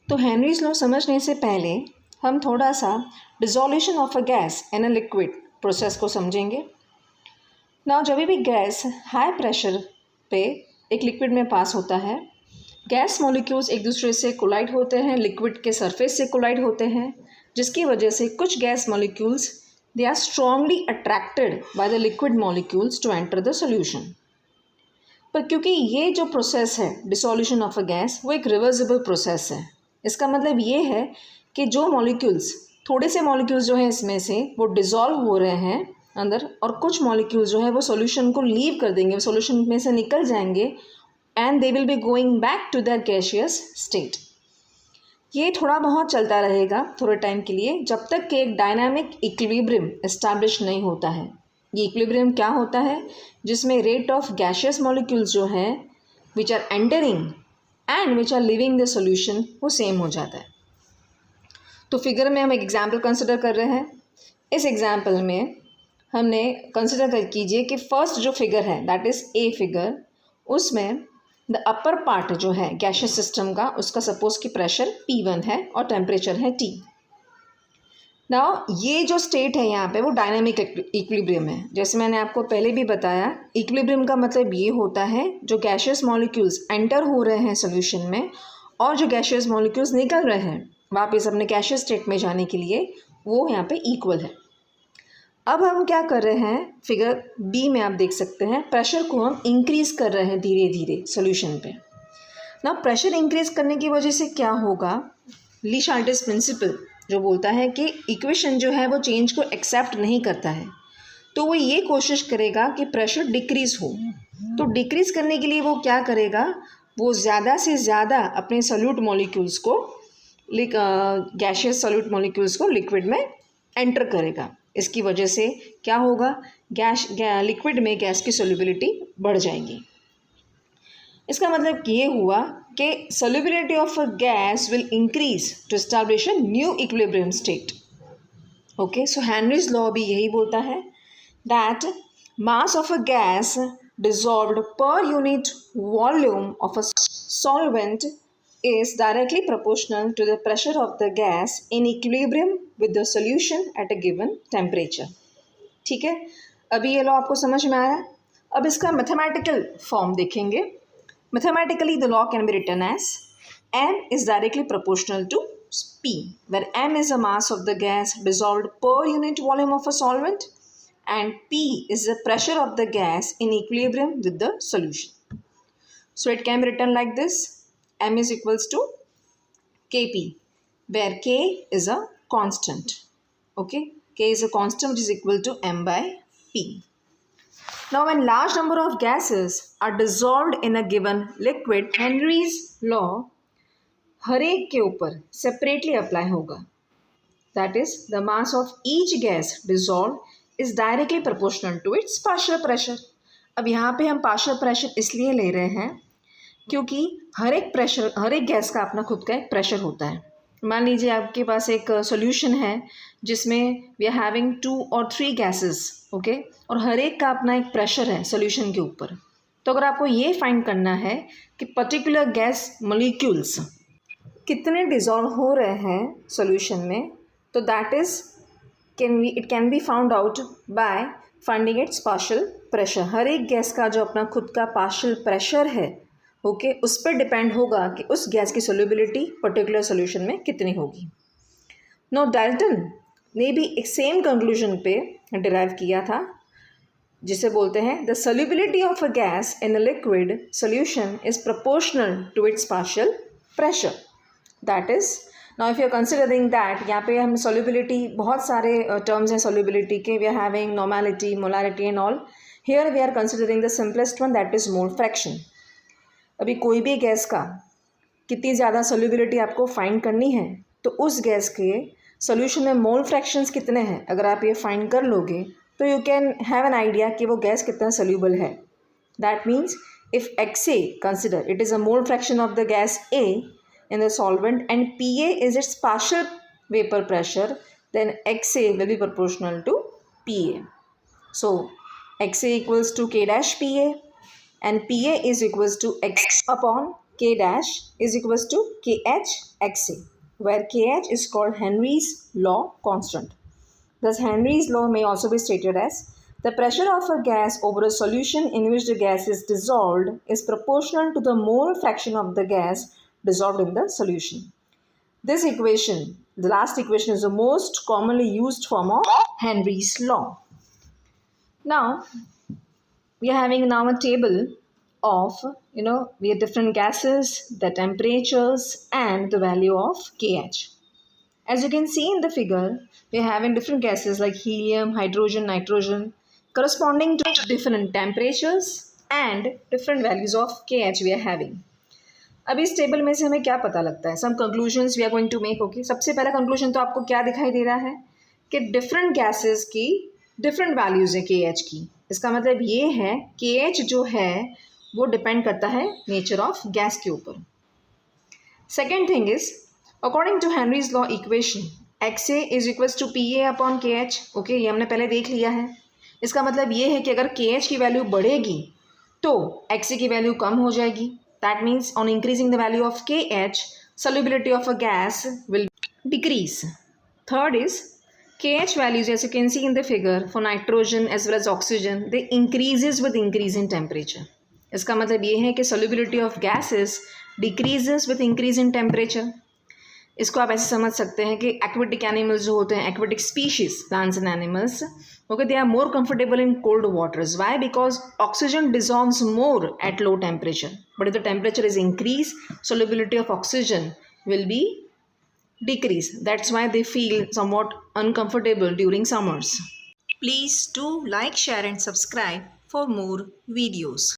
तो Henry's law समझने से पहले हम थोड़ा सा dissolution of a gas in a liquid process को समझेंगे। ना जब भी गैस हाई प्रेशर पे एक लिक्विड में पास होता है, गैस मॉलिक्यूल्स एक दूसरे से कोलाइड होते हैं, लिक्विड के सरफेस से कोलाइड होते हैं, जिसकी वजह से कुछ gas molecules they are strongly attracted by the liquid molecules to enter the solution. पर क्योंकि ये जो प्रोसेस है डिसोल्यूशन ऑफ अ गैस वो एक रिवर्सिबल प्रोसेस है, इसका मतलब ये है कि जो मॉलिक्यूल्स, थोड़े से मॉलिक्यूल्स जो हैं इसमें से वो डिसॉल्व हो रहे हैं अंदर, और कुछ मॉलिक्यूल्स जो है वो सॉल्यूशन को लीव कर देंगे, सॉल्यूशन में से निकल जाएंगे and they will be going back to their gaseous state. ये थोड़ा बहुत चलता रहेगा थोड़े टाइम के लिए, जब तक कि एक डायनामिक इक्विलिब्रियम एस्टैब्लिश नहीं होता है। ये इक्विलिब्रियम क्या होता है? जिसमें रेट ऑफ गैसियस मॉलिक्यूल्स जो है which are entering and which are leaving the solution वो सेम हो जाता है। तो फिगर में हम एक एग्जाम्पल कंसिडर कर रहे हैं। इस एग्जाम्पल में हमने कंसिडर कर कीजिए कि फर्स्ट जो फिगर है दैट इज़ ए फिगर, उसमें द अपर पार्ट जो है गैसियस सिस्टम का, उसका सपोज कि प्रेशर P1 है और टेम्परेचर है T। नाउ ये जो स्टेट है यहाँ पे वो डायनामिक इक्विलिब्रियम है। जैसे मैंने आपको पहले भी बताया, इक्विलिब्रियम का मतलब ये होता है जो गैसियस मॉलिक्यूल्स एंटर हो रहे हैं सॉल्यूशन में और जो गैसियस मॉलिक्यूल्स निकल रहे हैं वापस अपने गैसियस स्टेट में जाने के लिए, वो यहाँ पे इक्वल है। अब हम क्या कर रहे हैं, फिगर बी में आप देख सकते हैं प्रेशर को हम इंक्रीज़ कर रहे हैं धीरे धीरे सॉल्यूशन पे। ना प्रेशर इंक्रीज़ करने की वजह से क्या होगा, ली शार्टेस प्रिंसिपल जो बोलता है कि इक्वेशन जो है वो चेंज को एक्सेप्ट नहीं करता है, तो वो ये कोशिश करेगा कि प्रेशर डिक्रीज़ हो। तो डिक्रीज़ करने के लिए वो क्या करेगा, वो ज़्यादा से ज़्यादा अपने सॉल्यूट मॉलिक्यूल्स को, गैसियस सॉल्यूट मॉलिक्यूल्स को लिक्विड में एंटर करेगा। इसकी वजह से क्या होगा, लिक्विड में गैस की सॉल्युबिलिटी बढ़ जाएगी। इसका मतलब ये हुआ कि solubility of a gas will increase to establish a new equilibrium state. Okay, so Henry's law भी यही बोलता है that mass of a gas dissolved per unit volume of a solvent is directly proportional to the pressure of the gas in equilibrium with the solution at a given temperature. ठीक है, अभी ये law आपको समझ में आया। अब इसका मैथमेटिकल फॉर्म देखेंगे। Mathematically, the law can be written as m is directly proportional to P, where m is the mass of the gas dissolved per unit volume of a solvent and P is the pressure of the gas in equilibrium with the solution. So it can be written like this: m is equals to Kp, where K is a constant. Okay, K is a constant which is equal to m by P. Now, when large number of gases are dissolved in a given liquid, Henry's law हर एक के ऊपर separately apply होगा. That is, the mass of each gas dissolved is directly proportional to its partial pressure. अब यहाँ पे हम partial pressure इसलिए ले रहे हैं क्योंकि हर एक गैस का अपना खुद का एक प्रेशर होता है। मान लीजिए आपके पास एक सॉल्यूशन है जिसमें वी आर हैविंग 2 और 3 गैसेस, ओके, और हर एक का अपना एक प्रेशर है सॉल्यूशन के ऊपर। तो अगर आपको ये फाइंड करना है कि पर्टिकुलर गैस मॉलिक्यूल्स कितने डिज़ोल्व हो रहे हैं सॉल्यूशन में, तो that is it can be found out by finding its partial pressure. हर एक गैस का जो अपना खुद का पार्शियल प्रेशर है, ओके, उस पर डिपेंड होगा कि उस गैस की सॉल्युबिलिटी पर्टिकुलर सॉल्यूशन में कितनी होगी। नो डाल्टन ने भी एक सेम कंक्लूजन पे डिराइव किया था, जिसे बोलते हैं the solubility of a gas in a liquid solution is proportional to its partial pressure. That is, now if you are considering that, यहाँ पे हम सॉल्युबिलिटी, बहुत सारे टर्म्स हैं सॉल्युबिलिटी के, we are having normality, molarity and all. Here we are considering the simplest one, that is mole fraction. अभी कोई भी गैस का कितनी ज़्यादा सॉल्युबिलिटी आपको फाइंड करनी है, तो उस गैस के सॉल्यूशन में मोल फ्रैक्शंस कितने हैं, अगर आप ये फाइंड कर लोगे तो you can have an idea कि वो गैस कितना सॉल्यूबल है। That means if XA, consider it is a mole fraction of the gas A in the solvent and PA is its partial vapor pressure, then XA will be proportional to PA. So XA equals to K dash PA and PA is equals to X upon K dash is equals to KH(XA), where KH is called Henry's law constant. Thus, Henry's law may also be stated as the pressure of a gas over a solution in which the gas is dissolved is proportional to the mole fraction of the gas dissolved in the solution. This equation, the last equation, is the most commonly used form of Henry's law. Now, we are having now a table of, we have different gases, the temperatures, and the value of KH. As you can see in the figure, we are having different gases like helium, hydrogen, nitrogen, corresponding to different temperatures and different values of KH we are having. अब इस table में से हमें क्या पता लगता है? Some conclusions we are going to make. Okay, सबसे पहला कंक्लूजन तो आपको क्या दिखाई दे रहा है कि डिफरेंट गैसेस की डिफरेंट वैल्यूज़ है KH की. इसका मतलब ये है KH जो है वो डिपेंड करता है नेचर ऑफ गैस के ऊपर. Second thing is, according to Henry's law equation, XA is equals to PA upon KH. Okay, ये हमने पहले देख लिया है. इसका मतलब ये है कि अगर KH की वैल्यू बढ़ेगी तो XA की वैल्यू कम हो जाएगी. That means on increasing the value of KH, solubility of a gas will decrease. Third is, KH values, as you can see in the figure, for nitrogen as well as oxygen, they increases with increase in temperature. इसका मतलब ये है कि solubility of gases decreases with increase in temperature. इसको आप ऐसे समझ सकते हैं कि एक्वेटिक एनिमल्स जो होते हैं, aquatic species, plants and animals, okay, they are more comfortable in cold waters. Why? Because oxygen dissolves more at low temperature, but if the temperature is increase, solubility of oxygen will be decrease. That's why they feel somewhat uncomfortable during summers. Please do like, share and subscribe for more videos.